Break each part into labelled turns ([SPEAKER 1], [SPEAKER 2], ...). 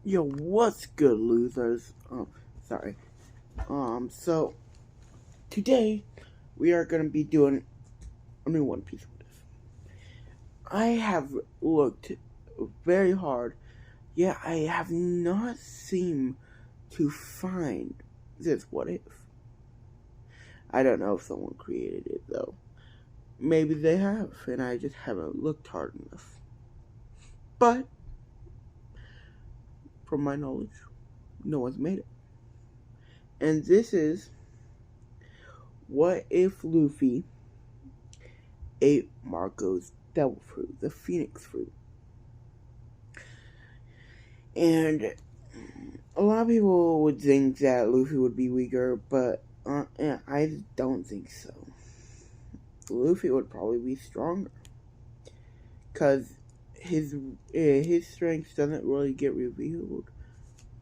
[SPEAKER 1] Yo, what's good, losers? Sorry. So today we are gonna be doing a new One Piece with this. I have looked very hard, yet I have not seemed to find this what if. I don't know if someone created it though. Maybe they have, and I just haven't looked hard enough. But from my knowledge, no one's made it. And this is what if Luffy ate Marco's devil fruit, the phoenix fruit. And a lot of people would think that Luffy would be weaker, but I don't think so. Luffy would probably be stronger, because his strength doesn't really get revealed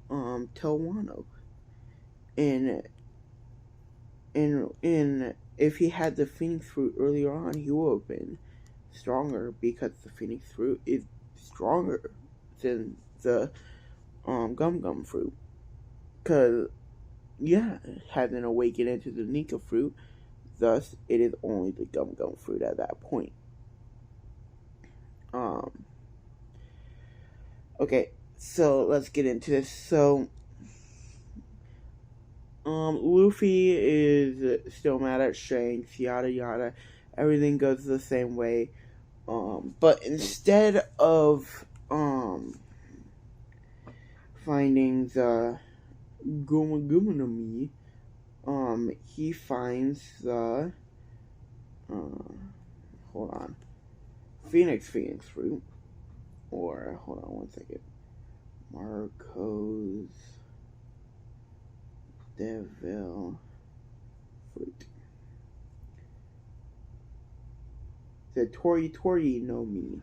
[SPEAKER 1] till Wano. And if he had the phoenix fruit earlier on, he would have been stronger, because the phoenix fruit is stronger than the gum gum fruit. Because, yeah, it hasn't awakened into the Nika fruit, thus it is only the gum gum fruit at that point. Okay, so let's get into this. So, Luffy is still mad at Shanks, yada yada. Everything goes the same way. But instead of finding the Guma Guma no Mi, he finds the hold on, Phoenix fruit, or hold on one second, Marco's devil fruit, the Tori Tori no Mi,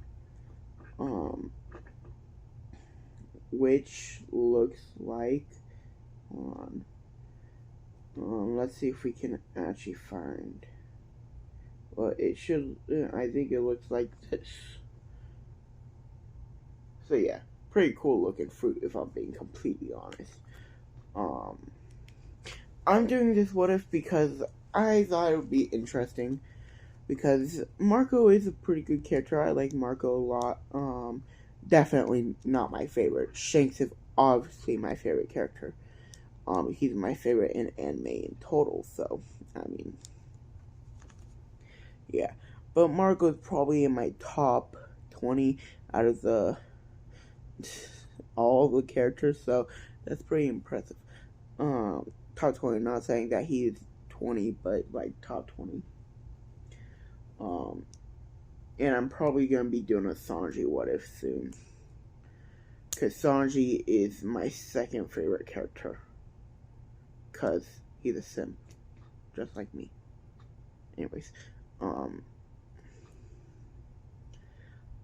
[SPEAKER 1] which looks like, hold on, let's see if we can actually find. Well, it should. I think it looks like this. So yeah, pretty cool looking fruit, if I'm being completely honest. I'm doing this what if because I thought it would be interesting, because Marco is a pretty good character. I like Marco a lot. Definitely not my favorite. Shanks is obviously my favorite character. He's my favorite in anime in total. So I mean, yeah. But Marco's probably in my top 20 out of all the characters, so that's pretty impressive. Top 20, not saying that he's 20, but like top 20. And I'm probably gonna be doing a Sanji what if soon, because Sanji is my second favorite character, because he's a simp, just like me. Anyways,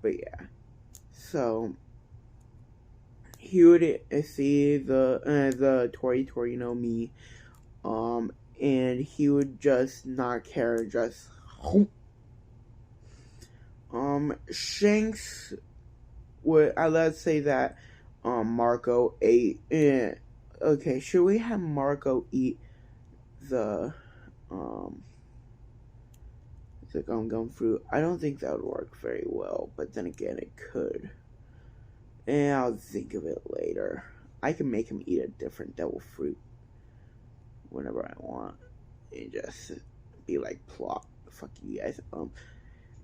[SPEAKER 1] but yeah, so he would see the Tori Tori no Mi, and he would just not care, just Shanks would, let's say that Marco ate. Okay, should we have Marco eat the gum gum fruit? I don't think that would work very well, but then again, it could. And I'll think of it later. I can make him eat a different devil fruit whenever I want, and just be like, plot, fuck you guys.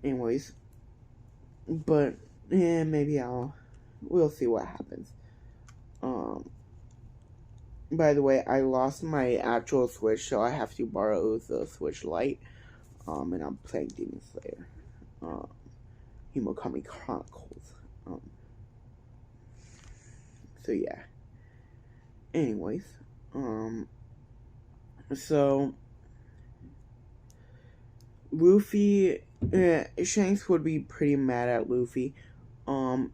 [SPEAKER 1] Anyways, but yeah, maybe we'll see what happens. By the way, I lost my actual Switch, so I have to borrow the Switch Lite. And I'm playing Demon Slayer, Himokami Chronicles. So yeah. Anyways, so Luffy, Shanks would be pretty mad at Luffy, and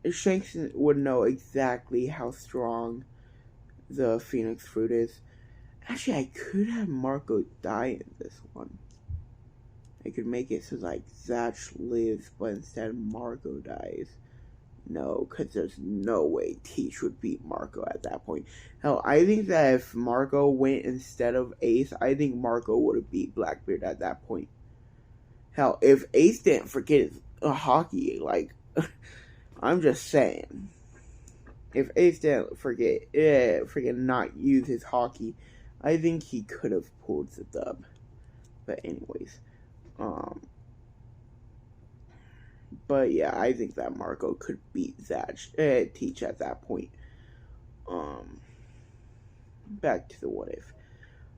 [SPEAKER 1] Shanks would know exactly how strong the Phoenix fruit is. Actually, I could have Marco die in this one. I could make it so like Zatch lives, but instead Marco dies. No, because there's no way Teach would beat Marco at that point. Hell, I think that if Marco went instead of Ace, I think Marco would have beat Blackbeard at that point. Hell, if Ace didn't forget his hockey, like, I'm just saying. If Ace didn't forget not use his hockey, I think he could have pulled the dub. But anyways, but yeah, I think that Marco could beat Teach at that point. Back to the what if.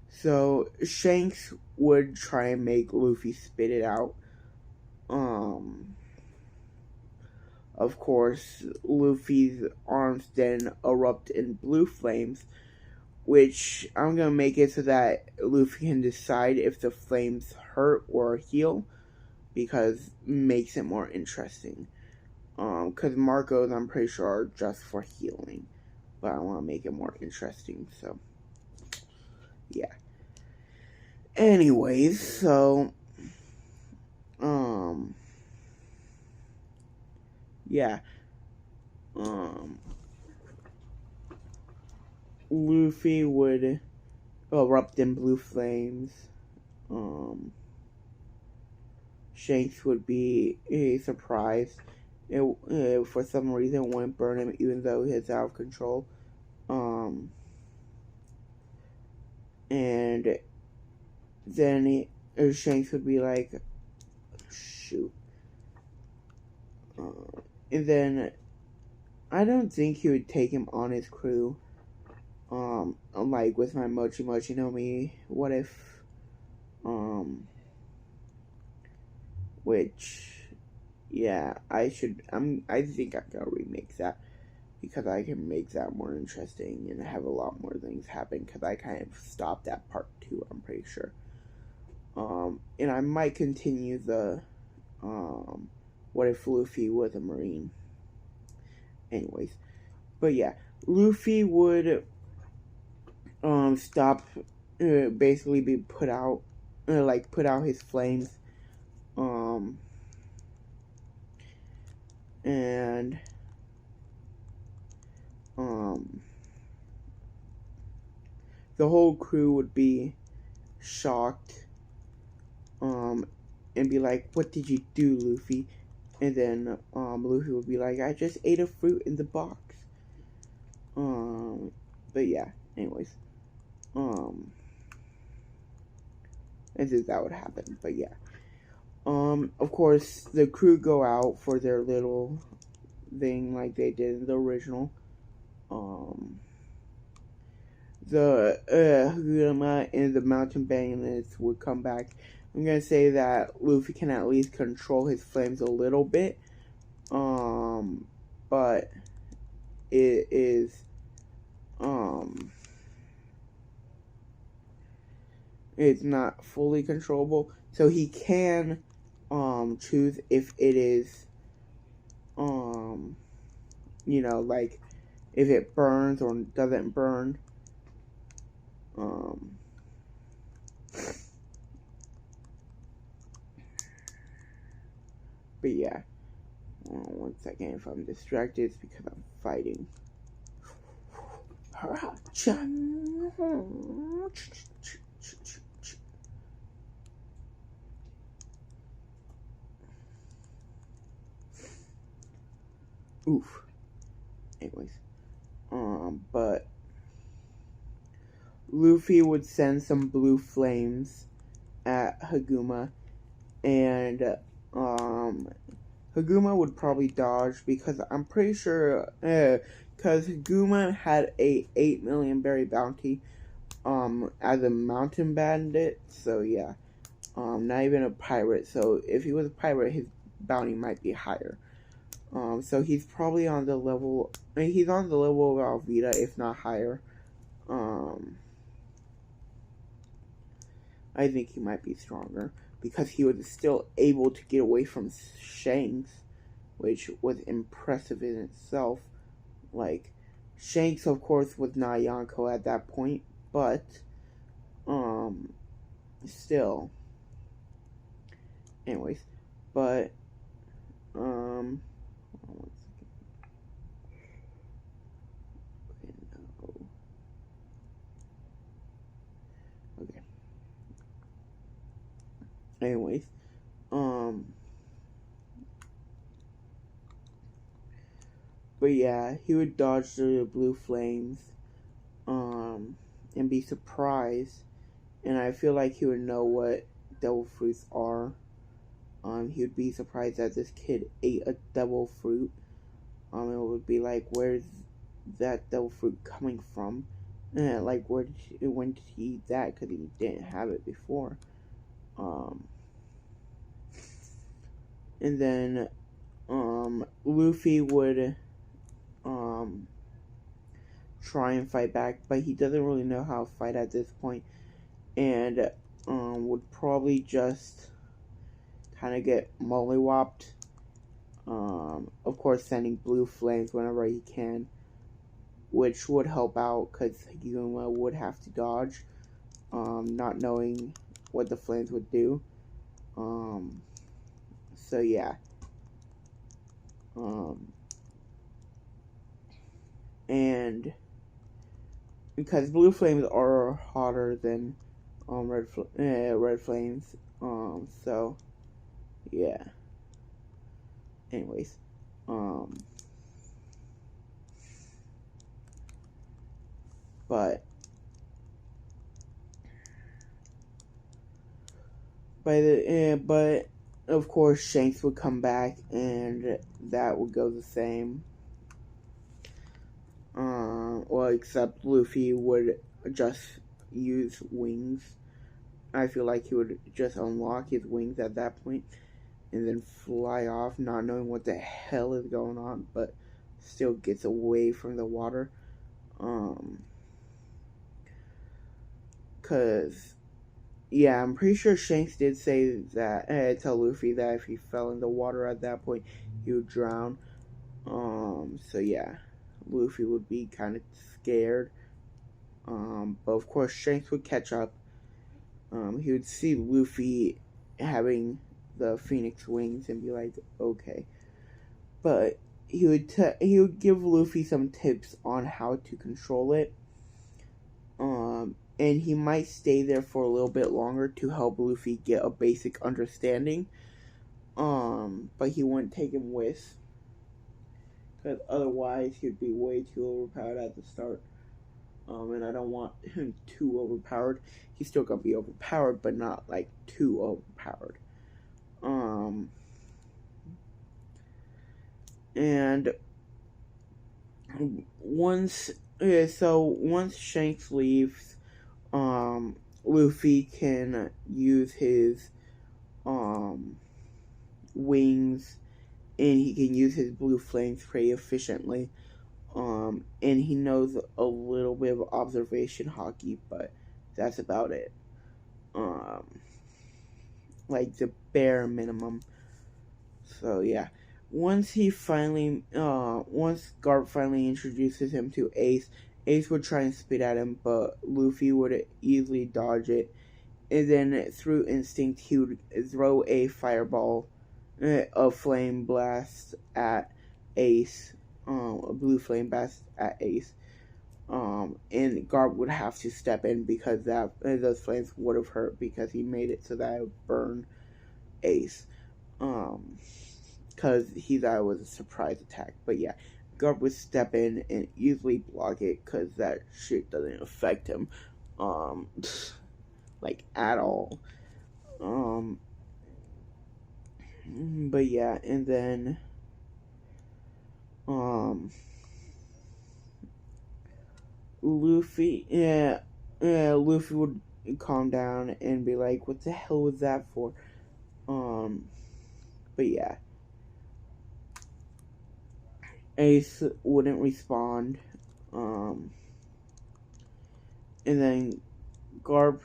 [SPEAKER 1] So Shanks would try and make Luffy spit it out. Of course, Luffy's arms then erupt in blue flames, which I'm gonna make it so that Luffy can decide if the flames hurt or heal, because it makes it more interesting. Because Marco's, I'm pretty sure, are just for healing, but I want to make it more interesting, so yeah. Anyways, so yeah, Luffy would erupt in blue flames. Shanks would be surprised. For some reason, it wouldn't burn him, even though he's out of control. And then Shanks would be like, shoot. And then I don't think he would take him on his crew. Like with my Mochi Mochi no Mi, what if, which, yeah, I think I'm gonna remake that, because I can make that more interesting and have a lot more things happen, because I kind of stopped at part 2, I'm pretty sure. And I might continue the, what if Luffy was a Marine? Anyways, but yeah, Luffy would, stop, basically be put out, put out his flames, and, the whole crew would be shocked, and be like, what did you do, Luffy? And then, Luffy would be like, I just ate a fruit in the box. But yeah, anyways, I think that would happen, but yeah. Of course, the crew go out for their little thing like they did in the original. The Haguma and the mountain bandits would come back. I'm gonna say that Luffy can at least control his flames a little bit, but it is, it's not fully controllable. So he can, choose if it is, like if it burns or doesn't burn. But yeah, one second, if I'm distracted, it's because I'm fighting. Oof. Anyways, but Luffy would send some blue flames at Haguma, and Haguma would probably dodge, because I'm pretty sure, because Haguma had a 8 million berry bounty, as a mountain bandit, so yeah, not even a pirate, so if he was a pirate, his bounty might be higher. So he's probably on the level, he's on the level of Alvida, if not higher. I think he might be stronger, because he was still able to get away from Shanks, which was impressive in itself. Like, Shanks, of course, was not Yonko at that point, but, still. Anyways, but, anyways, but yeah, he would dodge the blue flames, and be surprised. And I feel like he would know what devil fruits are. He would be surprised that this kid ate a devil fruit. It would be like, where's that devil fruit coming from? Like, when did he eat that? Because he didn't have it before. And then, Luffy would, try and fight back, but he doesn't really know how to fight at this point, and, would probably just kind of get mollywopped. Of course, sending blue flames whenever he can, which would help out because Yuma would have to dodge, not knowing what the flames would do. So yeah. And because blue flames are hotter than red flames, so yeah. Anyways, but but of course Shanks would come back, and that would go the same. Well, except Luffy would just use wings. I feel like he would just unlock his wings at that point and then fly off, not knowing what the hell is going on, but still gets away from the water. Cause yeah, I'm pretty sure Shanks did say that, tell Luffy that if he fell in the water at that point, he would drown. So yeah, Luffy would be kind of scared. But of course Shanks would catch up. He would see Luffy having the Phoenix wings and be like, okay. But he would give Luffy some tips on how to control it. And he might stay there for a little bit longer to help Luffy get a basic understanding. But he wouldn't take him with, because otherwise he'd be way too overpowered at the start. And I don't want him too overpowered. He's still gonna be overpowered, but not like too overpowered. And once Shanks leaves, Luffy can use his wings, and he can use his blue flames pretty efficiently. And he knows a little bit of observation hockey, but that's about it. Like the bare minimum. So yeah. Once Garp finally introduces him to Ace, Ace would try and spit at him, but Luffy would easily dodge it. And then through instinct, he would throw a fireball, a flame blast at Ace, a blue flame blast at Ace. And Garp would have to step in because those flames would have hurt because he made it so that it would burn Ace. Because he thought it was a surprise attack. But yeah, Garp would step in and easily block it because that shit doesn't affect him, like at all. But yeah, and then, Luffy would calm down and be like, "What the hell was that for?" But yeah, Ace wouldn't respond. And then Garp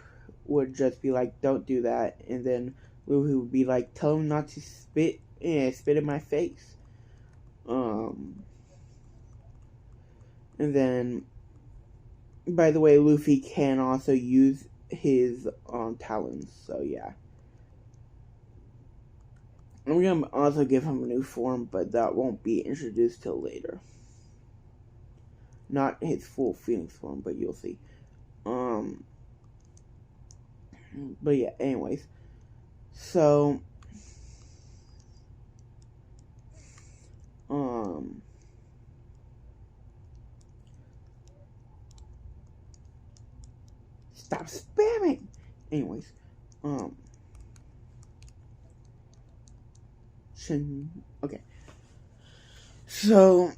[SPEAKER 1] would just be like, "Don't do that," and then Luffy would be like, "Tell him not to spit in my face." And then, by the way, Luffy can also use his talons, so yeah. I'm gonna also give him a new form, but that won't be introduced till later. Not his full Phoenix form, but you'll see. But yeah, anyways. So, stop spamming! Anyways, okay. So,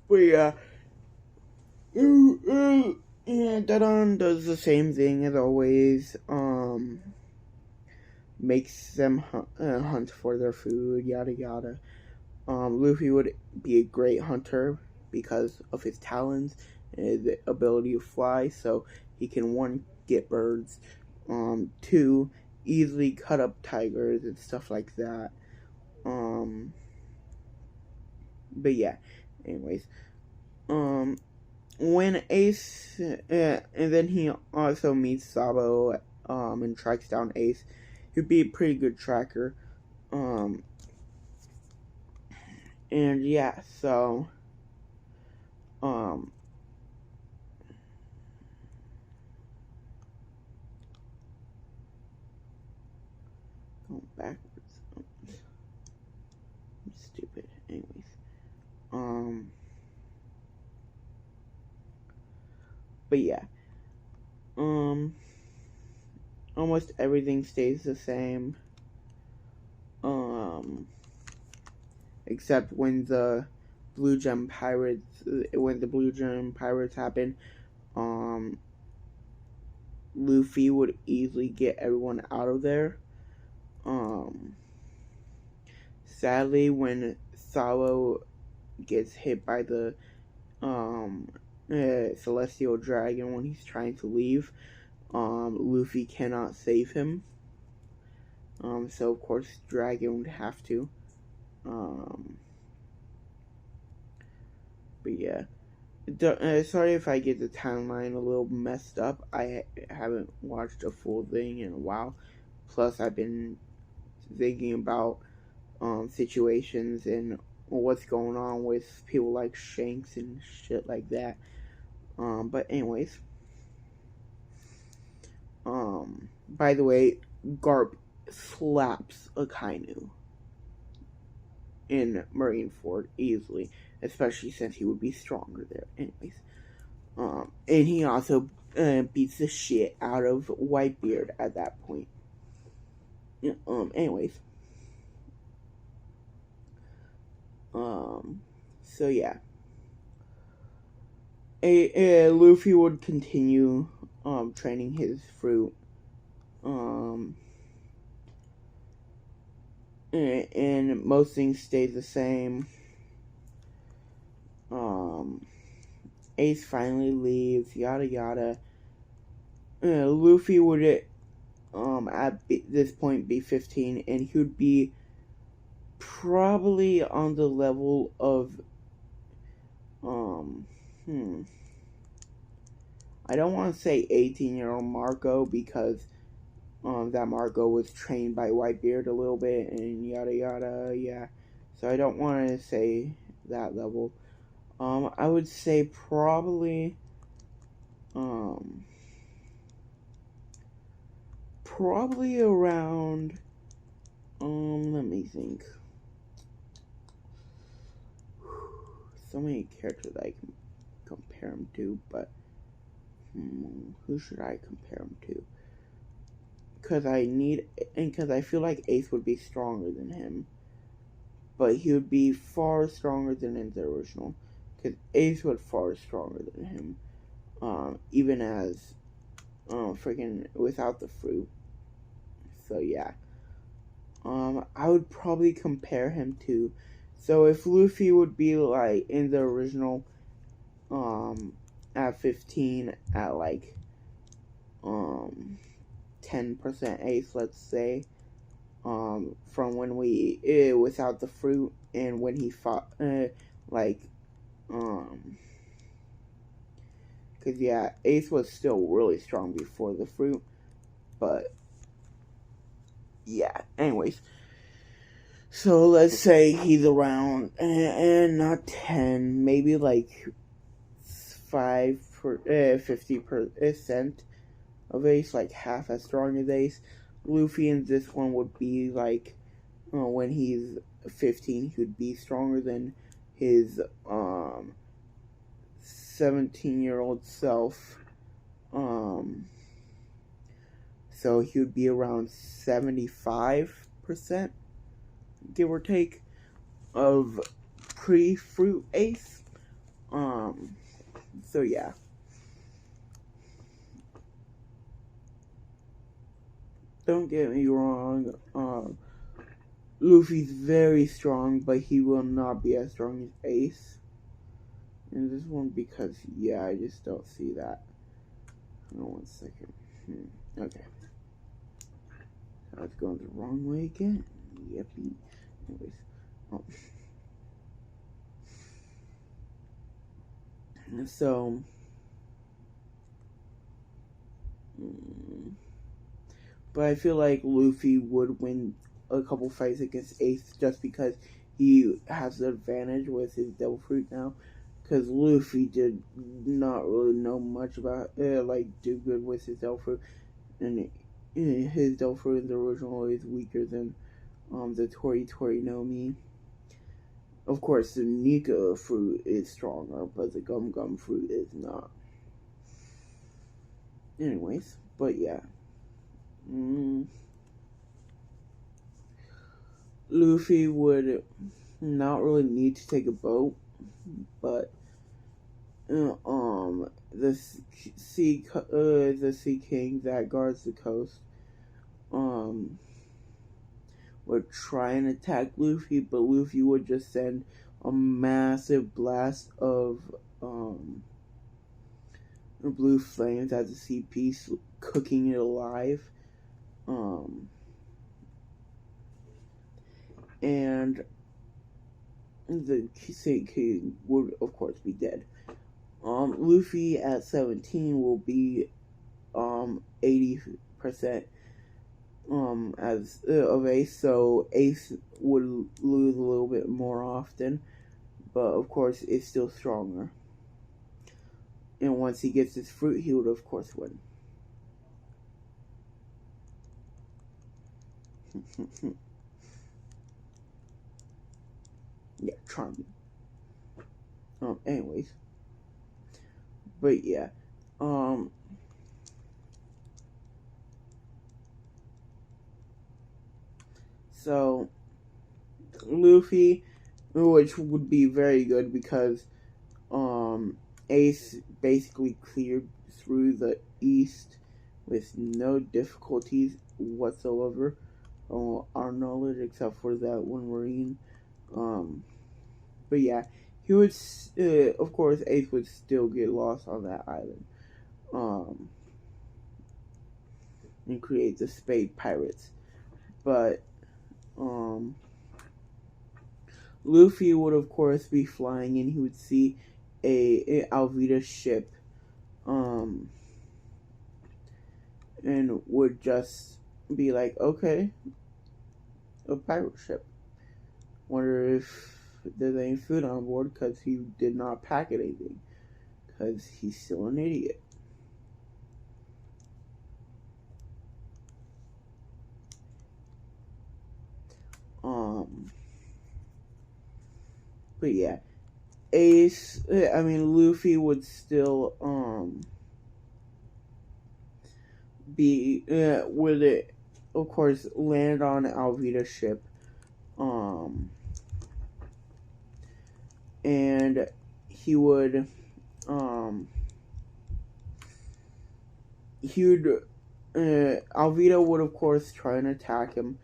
[SPEAKER 1] but yeah, yeah, Dadon does the same thing as always, makes them hunt for their food, yada yada. Luffy would be a great hunter because of his talons and the ability to fly, so he can, one, get birds, two, easily cut up tigers and stuff like that. But yeah, anyways, when Ace, and then he also meets Sabo, and tracks down Ace. He'd be a pretty good tracker, and yeah, so, going backwards, I'm stupid, anyways, but yeah, almost everything stays the same, except when the Blue Gem Pirates happen, Luffy would easily get everyone out of there. Sadly, when Sabo gets hit by the Celestial Dragon when he's trying to leave, Luffy cannot save him. So of course Dragon would have to. But yeah. Sorry if I get the timeline a little messed up. I haven't watched a full thing in a while. Plus, I've been thinking about situations and what's going on with people like Shanks and shit like that. But anyways, by the way, Garp slaps Akainu in Marineford easily, especially since he would be stronger there. Anyways, and he also beats the shit out of Whitebeard at that point. Anyways, so yeah, Luffy would continue training his fruit, and most things stay the same. Ace finally leaves, yada yada. Luffy would at this point be 15, and he would be probably on the level of I don't want to say 18-year-old Marco, because that Marco was trained by Whitebeard a little bit and yada yada, yeah. So I don't want to say that level. I would say probably around let me think. So many characters I can compare him to, but who should I compare him to? Because I feel like Ace would be stronger than him, but he would be far stronger than in the original. Because Ace was far stronger than him, even as freaking without the fruit. So yeah, I would probably compare him to. So if Luffy would be like in the original, at 15, at like 10% Ace, let's say, from when we without the fruit, and when he fought, because yeah, Ace was still really strong before the fruit, but yeah, anyways, so let's say he's around, and not 10, maybe like 50%, of Ace, like half as strong as Ace. Luffy in this one would be like, when he's 15, he would be stronger than his 17-year-old self. So he would be around 75%, give or take, of pre-fruit Ace. So yeah. Don't get me wrong, Luffy's very strong, but he will not be as strong as Ace in this one because, yeah, I just don't see that. Hold on 1 second. Okay. I was going the wrong way again. Yippee. Anyways. So, but I feel like Luffy would win a couple fights against Ace just because he has the advantage with his Devil Fruit now. Because Luffy did not really know much about, do good with his Devil Fruit. And his Devil Fruit in the original is weaker than the Tori Tori no Mi. Of course, the Nika fruit is stronger, but the Gum Gum fruit is not. Anyways, but yeah. Luffy would not really need to take a boat, but the sea king that guards the coast would try and attack Luffy, but Luffy would just send a massive blast of blue flames at the sea piece, cooking it alive. And the sea king would, of course, be dead. Luffy at 17 will be 80% as of Ace, so Ace would lose a little bit more often, but of course it's still stronger. And once he gets his fruit, he would of course win. Yeah, charming. Anyways, but yeah, so Luffy, which would be very good because Ace basically cleared through the east with no difficulties whatsoever. Our knowledge, except for that one marine. But yeah, he would. Of course, Ace would still get lost on that island. And create the Spade Pirates, but Luffy would of course be flying, and he would see a Alvida ship, and would just be like, okay, a pirate ship. Wonder if there's any food on board, because he did not pack anything, because he's still an idiot. But yeah, Luffy would still, would it, of course, land on Alvida's ship, and he would, Alvida would, of course, try and attack him,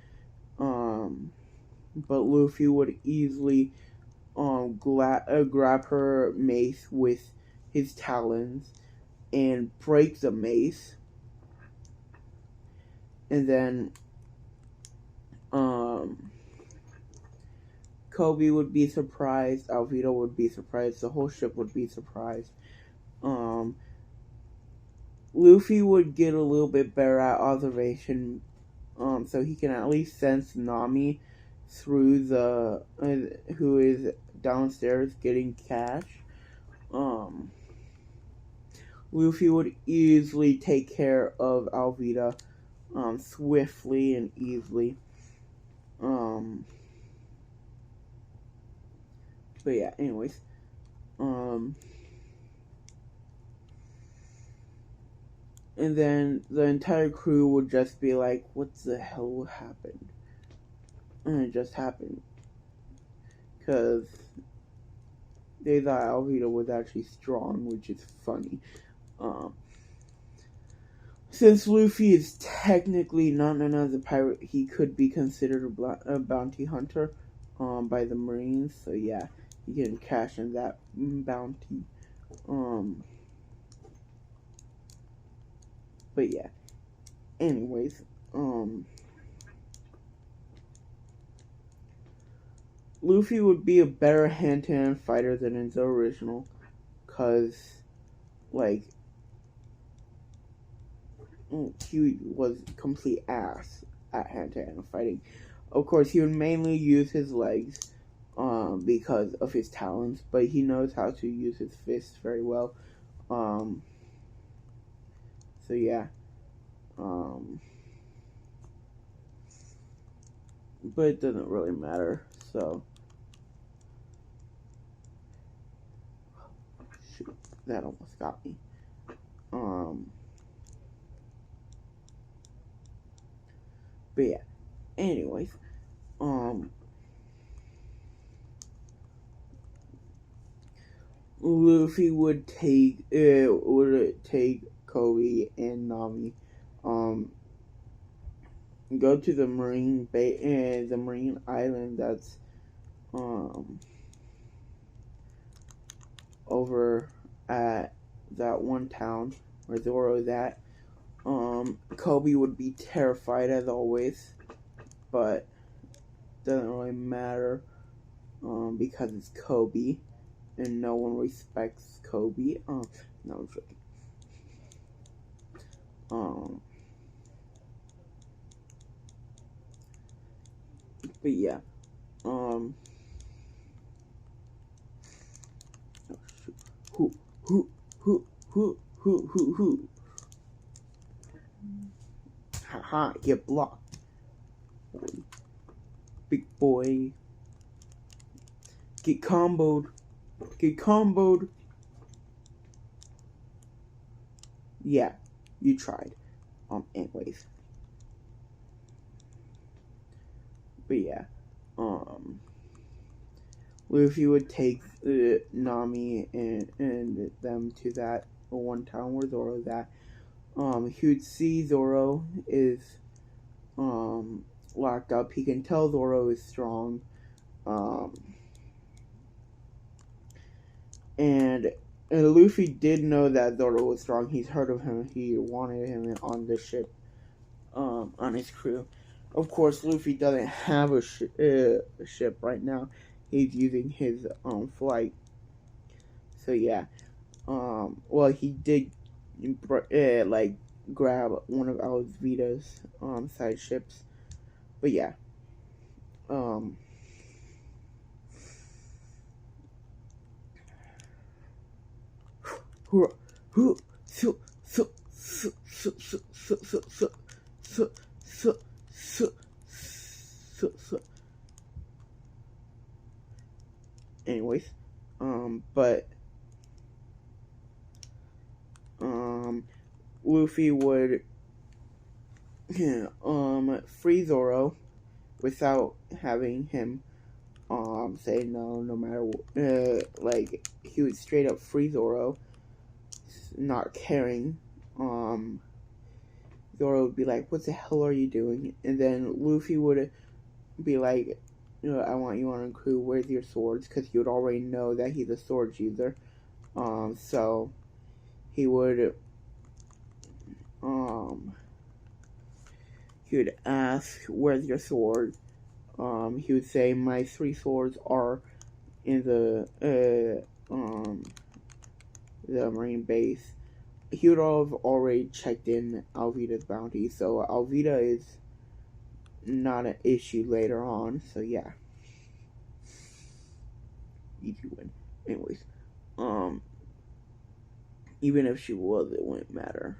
[SPEAKER 1] but Luffy would easily grab her mace with his talons and break the mace, and then Kobe would be surprised, Alvida would be surprised, the whole ship would be surprised. Luffy would get a little bit better at observation, so he can at least sense Nami through the who is downstairs getting cash. Luffy would easily take care of Alvida, swiftly and easily. But yeah, anyways. And then the entire crew would just be like, what the hell happened? And it just happened. Because they thought Alvida was actually strong, which is funny. Since Luffy is technically not known as a pirate, he could be considered a bounty hunter by the Marines. So yeah, he can cash in that bounty. But yeah. Anyways, Luffy would be a better hand-to-hand fighter than in the original, cause like he was complete ass at hand-to-hand fighting. Of course, he would mainly use his legs, because of his talents, but he knows how to use his fists very well. So yeah. But it doesn't really matter. So shoot, that almost got me. But yeah. Anyways, Luffy would take Kobe and Nami, go to the marine the marine island that's over at that one town where Zoro's at. Kobe would be terrified as always, but doesn't really matter, because it's Kobe and no one respects Kobe. No, I'm joking. But yeah. Oh shoot. Who. Haha, get blocked. Big boy. Get comboed. Yeah, you tried. Anyways. But yeah. Luffy would take Nami and them to that one town where Zoro's at. He would see Zoro is locked up. He can tell Zoro is strong. And Luffy did know that Zoro was strong. He's heard of him. He wanted him on the ship, on his crew. Of course, Luffy doesn't have a ship right now. He's using his flight. So yeah. Well, he did like grab one of Alvita's side ships. But yeah. Anyways, but Luffy would free Zoro without having him say no matter what. Like he would straight up free Zoro, not caring. Zoro would be like, what the hell are you doing? And then Luffy would be like, I want you on a crew, where's your swords? Because he would already know that he's a swords user. So he would ask, where's your sword? He would say, my 3 swords are in the marine base. He would have already checked in Alvida's bounty, so Alvida is not an issue later on, so yeah. Easy win. Anyways, even if she was, it wouldn't matter.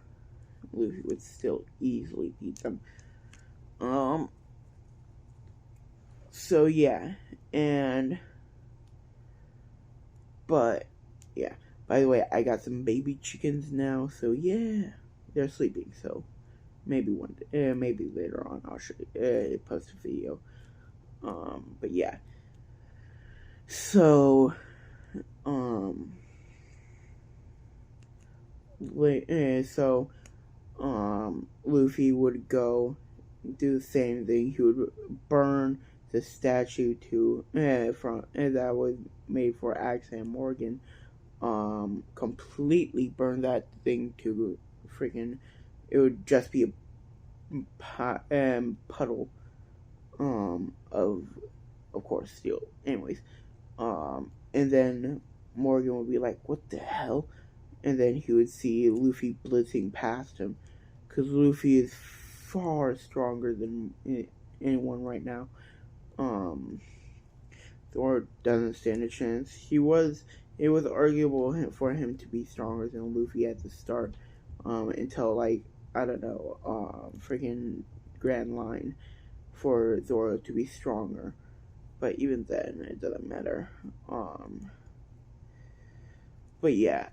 [SPEAKER 1] Luffy would still easily beat them. So yeah, but yeah. By the way, I got some baby chickens now, so yeah, they're sleeping. So maybe one day, maybe later on, I'll show you, post a video. But yeah. So um, Luffy would go do the same thing. He would burn the statue from that was made for Axe and Morgan. Completely burn that thing to freaking. It would just be a puddle. Of course steel. Anyways, and then Morgan would be like, "What the hell?" And then he would see Luffy blitzing past him, because Luffy is far stronger than anyone right now. Thor doesn't stand a chance. It was arguable for him to be stronger than Luffy at the start, until like I don't know, freaking Grand Line for Zoro to be stronger. But even then, it doesn't matter. But yeah,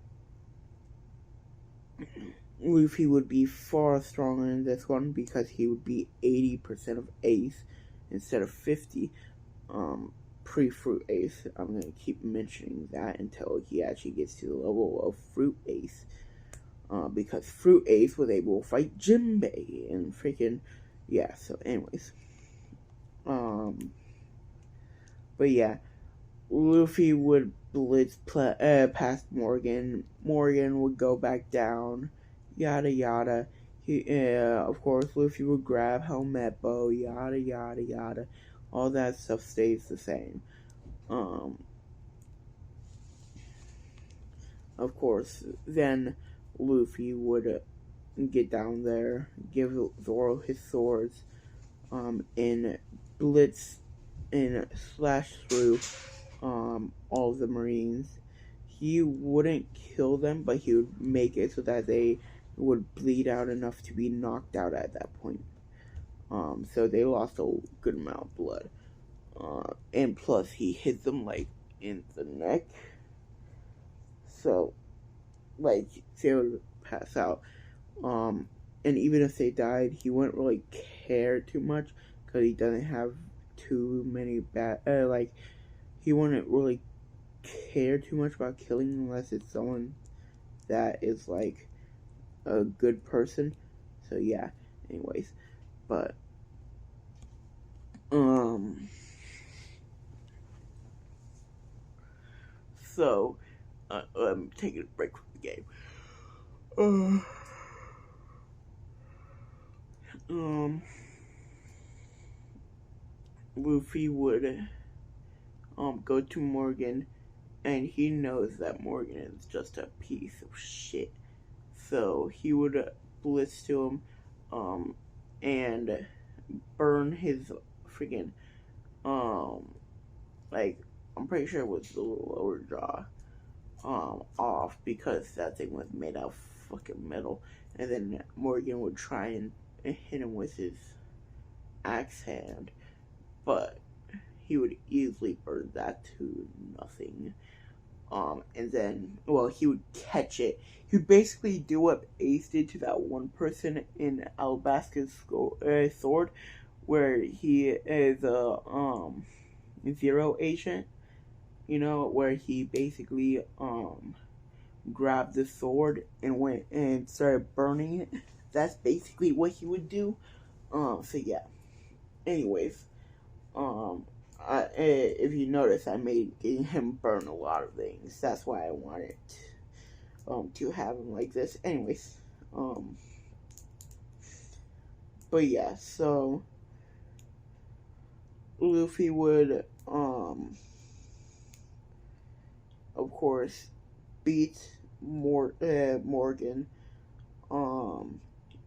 [SPEAKER 1] Luffy would be far stronger in this one because he would be 80% of Ace instead of 50. Pre-Fruit Ace. I'm gonna keep mentioning that until he actually gets to the level of Fruit Ace. Because Fruit Ace was able to fight Jinbei and freaking yeah. So, anyways, but yeah, Luffy would blitz past Morgan. Morgan would go back down. Yada yada. Of course, Luffy would grab Helmet Bow. Yada yada yada. All that stuff stays the same. Of course, then Luffy would get down there, give Zoro his swords, and blitz and slash through all of the Marines. He wouldn't kill them, but he would make it so that they would bleed out enough to be knocked out at that point. So they lost a good amount of blood. And plus, he hit them like in the neck, so like they would pass out. And even if they died, he wouldn't really care too much because he doesn't have too many bad. He wouldn't really care too much about killing unless it's someone that is like a good person. So yeah. Anyways, but so I'm taking a break from the game. Luffy would go to Morgan, and he knows that Morgan is just a piece of shit. So he would blitz to him, and burn his freaking like I'm pretty sure it was the lower jaw off because that thing was made out of fucking metal. And then Morgan would try and hit him with his axe hand, but he would easily burn that to nothing. And then, well, he would catch it. He would basically do what Ace did to that one person in Alabasca's sword, where he is a Zero agent. You know, where he basically grabbed the sword and went and started burning it. That's basically what he would do. So yeah. Anyways, if you notice, I made him burn a lot of things. That's why I wanted to have him like this. Anyways, but yeah, so Luffy would of course beat Morgan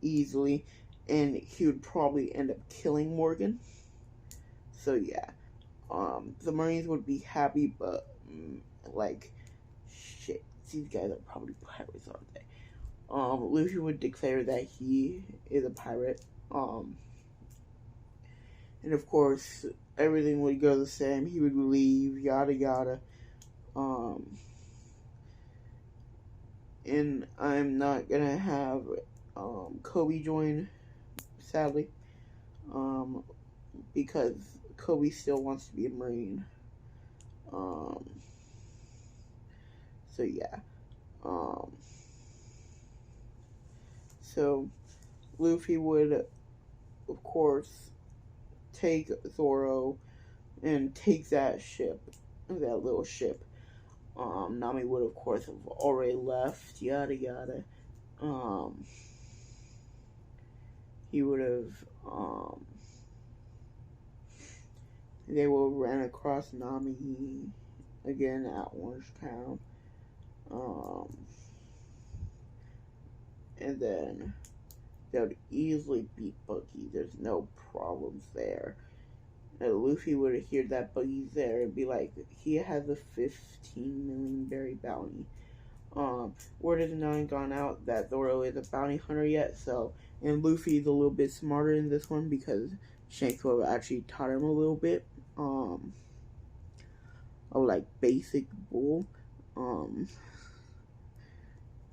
[SPEAKER 1] easily, and he would probably end up killing Morgan. So yeah, the Marines would be happy, but like shit. these guys are probably pirates, aren't they? Luffy would declare that he is a pirate. And of course, everything would go the same. He would leave, yada yada. And I'm not gonna have Kobe join, sadly, because Kobe still wants to be a Marine. So yeah. So Luffy would, of course, take Zoro and take that little ship. Nami would, of course, have already left, yada yada. He would have, they will run across Nami again at Orange Town. And then they would easily beat Buggy. There's no problems there. And Luffy would hear that Buggy's there and be like, he has a 15 million berry bounty. Word has not gone out that Zoro is a bounty hunter yet, so, and Luffy's a little bit smarter in this one because Shanks will actually taught him a little bit, of like basic bull,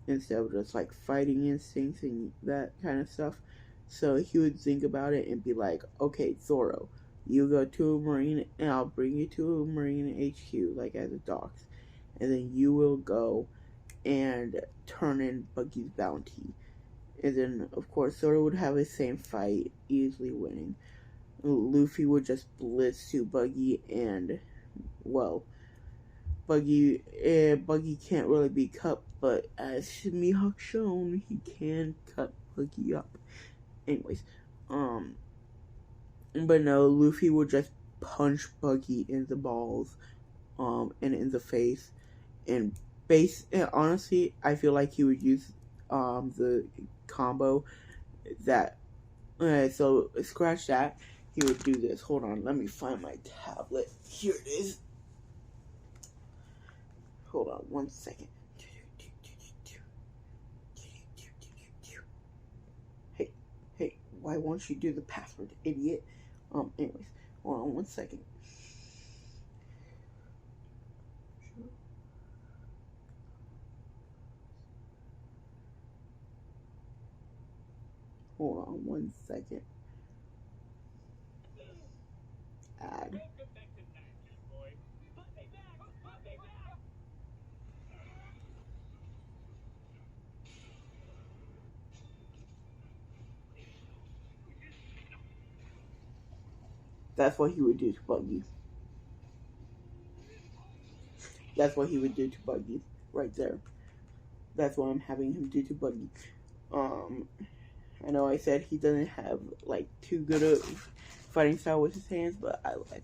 [SPEAKER 1] instead of just like fighting instincts and that kind of stuff. So he would think about it and be like, okay, Zoro, you go to a Marine and I'll bring you to a Marine HQ, like at the docks. And then you will go and turn in Buggy's bounty. And then, of course, Zoro would have the same fight, easily winning. Luffy would just blitz to Buggy and, well, Buggy can't really be cut, but as Mihawk shown, he can cut Buggy up. Anyways, but no, Luffy would just punch Buggy in the balls, and in the face, and honestly, I feel like he would use, the combo that, so scratch that, he would do this. Hold on, let me find my tablet. Here it is. Hold on 1 second. Hey, why won't you do the password, idiot? Anyways, hold on 1 second. Hold on 1 second. Add. That's what he would do to Buggy. That's what he would do to Buggy. Right there. That's what I'm having him do to Buggy. I know I said he doesn't have, like, too good a fighting style with his hands, but I like,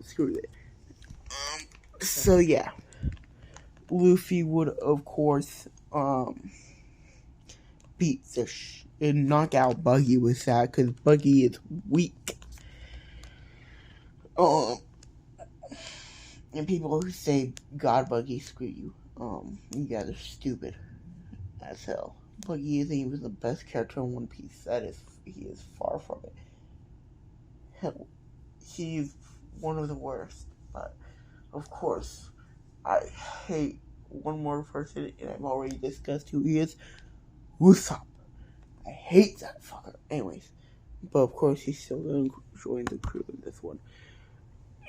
[SPEAKER 1] screw it. So yeah. Luffy would, of course, beat and knock out Buggy with that, because Buggy is weak. And people who say God Buggy, screw you. You guys are stupid as hell. Buggy isn't even the best character in One Piece. He is far from it. Hell, he's one of the worst. But of course, I hate one more person, and I've already discussed who he is. Usopp. I hate that fucker. Anyways, but of course he's still going to join the crew in this one.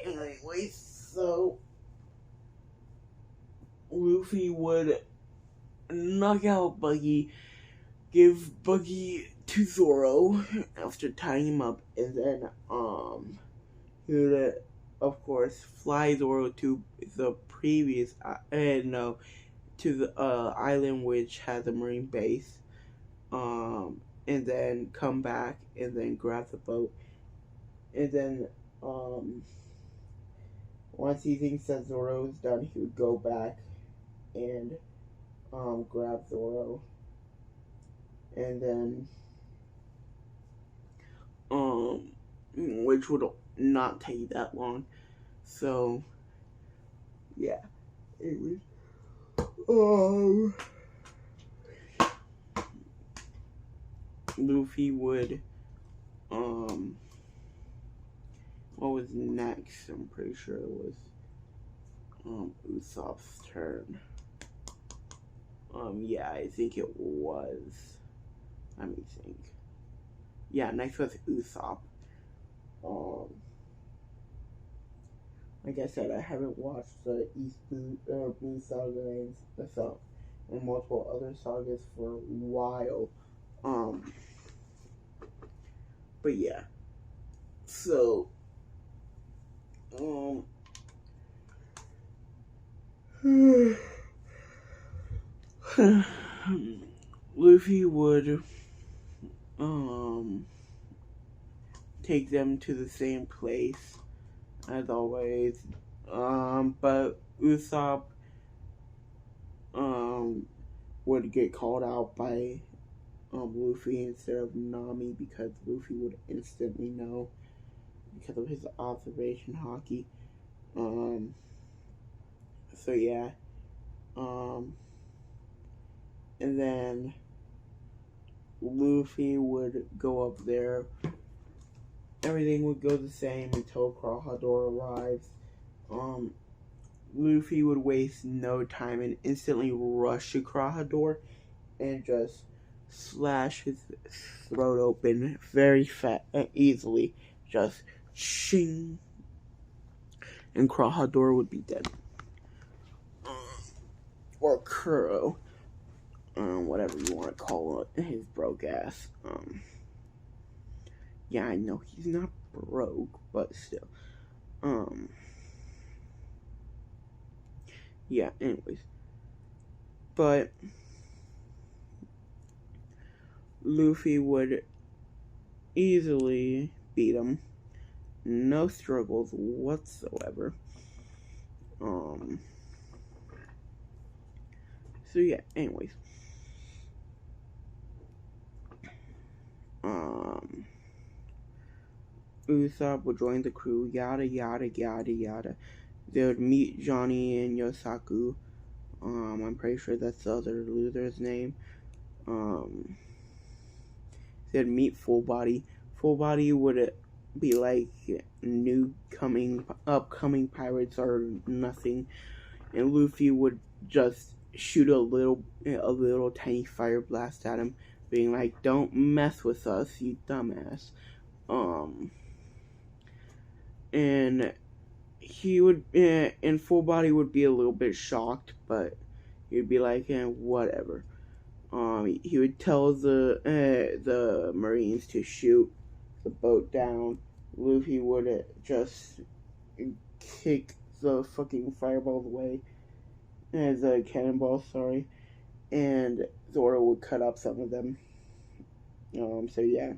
[SPEAKER 1] Anyways, so Luffy would knock out Buggy, give Buggy to Zoro after tying him up, and then he would of course fly Zoro to the previous to the island which has a marine base, and then come back and then grab the boat, and then once he thinks that Zoro is done, he would go back and grab Zoro, and then which would not take that long. So yeah, anyways, Luffy would, what was next? I'm pretty sure it was, Usopp's turn. Yeah, I think it was. Let me think. Yeah, next was Usopp. Like I said, I haven't watched the East Blue Saga and multiple other sagas for a while. But yeah. So, Luffy would, take them to the same place as always. But Usopp, would get called out by, Luffy instead of Nami because Luffy would instantly know because of his observation hockey. So yeah. And then Luffy would go up there. Everything would go the same until Crahador arrives. Luffy would waste no time and instantly rush to Crahador and just slash his throat open very easily. Just ching. And Crahador would be dead. Or Kuro. Whatever you want to call it, his broke ass. Yeah, I know he's not broke, but still. Yeah, anyways. But Luffy would easily beat him. No struggles whatsoever. So yeah, anyways. Usopp would join the crew, yada yada yada yada. They would meet Johnny and Yosaku. I'm pretty sure that's the other loser's name. They'd meet Full Body. Full Body would be like upcoming pirates or nothing, and Luffy would just shoot a little tiny fire blast at him, being like, "Don't mess with us, you dumbass." And he would, and Full Body would be a little bit shocked, but he'd be like, whatever. He would tell the Marines to shoot the boat down. Luffy would just kick the fucking fireballs away, the cannonballs, sorry, and Zoro would cut up some of them. So yeah.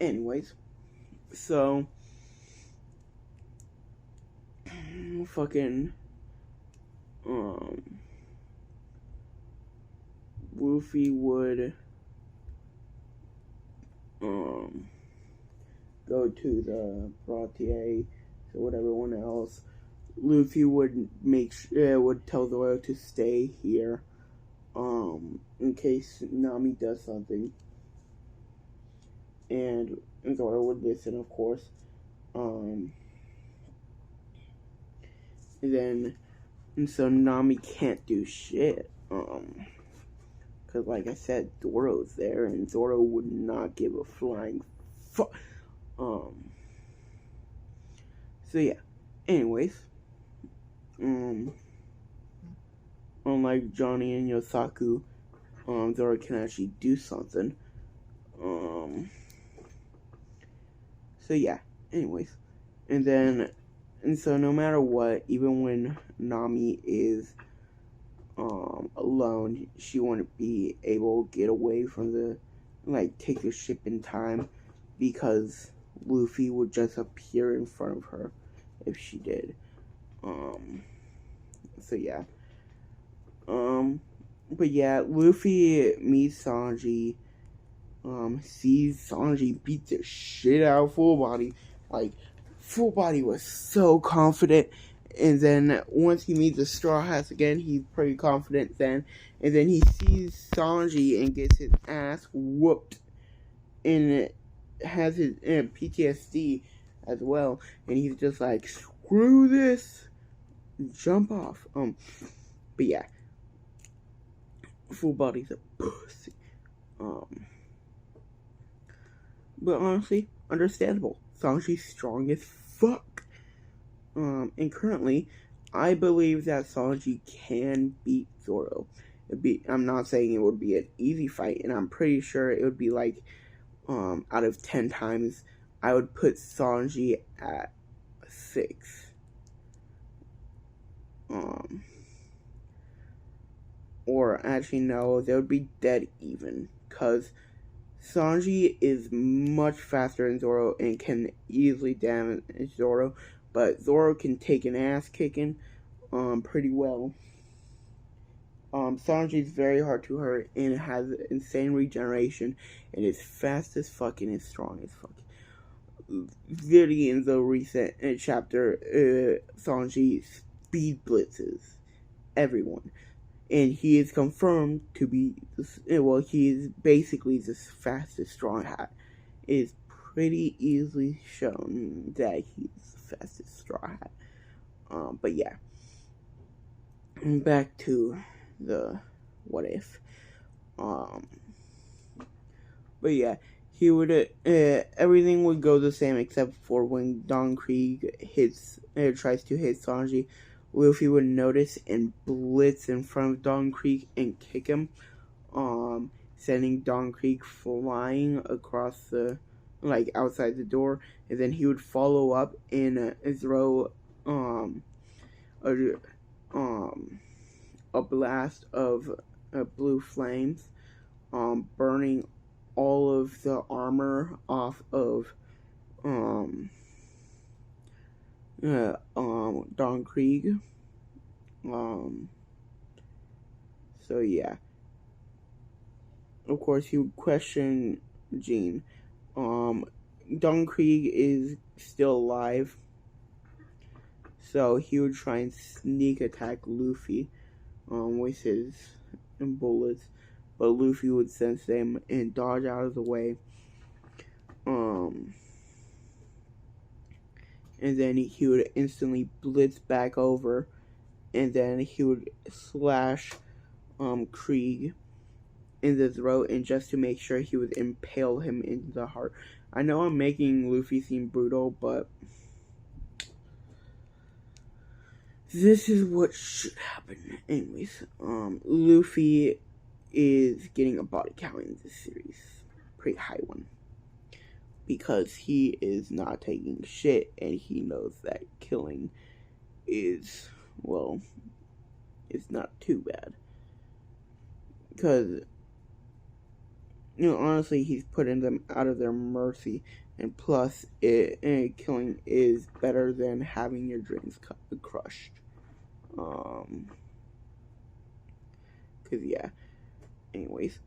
[SPEAKER 1] Anyways, so fucking Luffy would go to the Brautier, so whatever one else. Luffy would would tell Zoro to stay here, in case Nami does something, and Zoro would listen, of course. And so Nami can't do shit, because like I said, Zoro's there, and Zoro would not give a flying fuck. So yeah. Anyways, unlike Johnny and Yosaku, Zoro can actually do something. So yeah. Anyways, and so no matter what, even when Nami is alone, she wouldn't be able to get away from take the ship in time, because Luffy would just appear in front of her if she did. So yeah. But yeah, Luffy meets Sanji, sees Sanji beat the shit out of Full Body, like Full Body was so confident, and then once he meets the Straw Hats again, he's pretty confident then, and then he sees Sanji and gets his ass whooped, and has his PTSD as well, and he's just like, screw this, jump off. But yeah, Full Body's a pussy. But honestly, understandable. Sanji's strong as fuck. And currently, I believe that Sanji can beat Zoro. I'm not saying it would be an easy fight, and I'm pretty sure it would be like, out of 10 times, I would put Sanji at 6. Or actually no, they would be dead even, because Sanji is much faster than Zoro and can easily damage Zoro, but Zoro can take an ass kicking pretty well. Sanji is very hard to hurt and has insane regeneration and is fast as fuck and is strong as fuck. Literally in the recent chapter, Sanji speed blitzes everyone. And he is confirmed to be, he is basically the fastest Straw Hat. It is pretty easily shown that he's the fastest Straw Hat. But yeah. Back to the what if. But yeah, he would, everything would go the same except for when Don Krieg tries to hit Sanji. Luffy would notice and blitz in front of Don Krieg and kick him, sending Don Krieg flying across the, outside the door, and then he would follow up and throw, a blast of blue flames, burning all of the armor off of, Don Krieg. So yeah. Of course, he would question Jean. Don Krieg is still alive, so he would try and sneak attack Luffy, with his bullets, but Luffy would sense them and dodge out of the way. And then he would instantly blitz back over, and then he would slash Krieg in the throat, and just to make sure he would impale him into the heart. I know I'm making Luffy seem brutal, but this is what should happen. Anyways, Luffy is getting a body count in this series. Pretty high one. Because he is not taking shit, and he knows that killing is, well, it's not too bad. Because, honestly, he's putting them out of their mercy, and plus, killing is better than having your dreams crushed. Because, yeah. Anyways.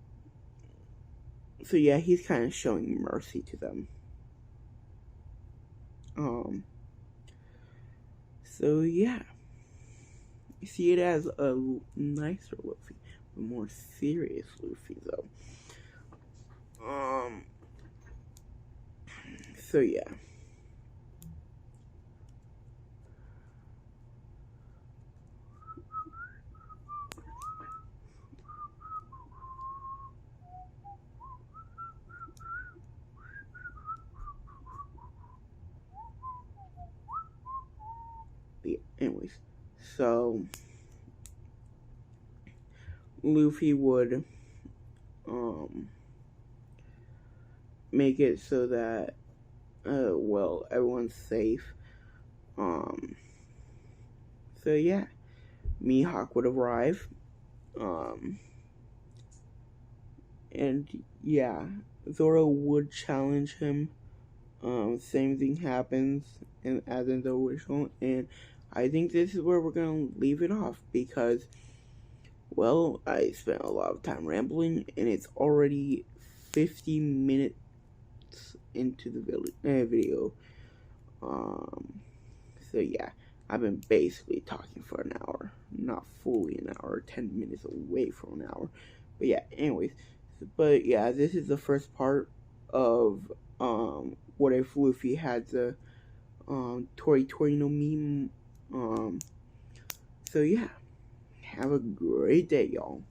[SPEAKER 1] So yeah, he's kind of showing mercy to them. So yeah, you see it as a nicer Luffy, a more serious Luffy though. So yeah. Anyways, so Luffy would make it so that everyone's safe. So yeah, Mihawk would arrive. And yeah, Zoro would challenge him. Same thing happens as in the original, and I think this is where we're gonna leave it off because, well, I spent a lot of time rambling, and it's already 50 minutes into the video. So yeah, I've been basically talking for an hour. Not fully an hour, 10 minutes away from an hour. But yeah, anyways. But yeah, this is the first part of what if Luffy had the Tori Tori no meme. So yeah, have a great day, y'all.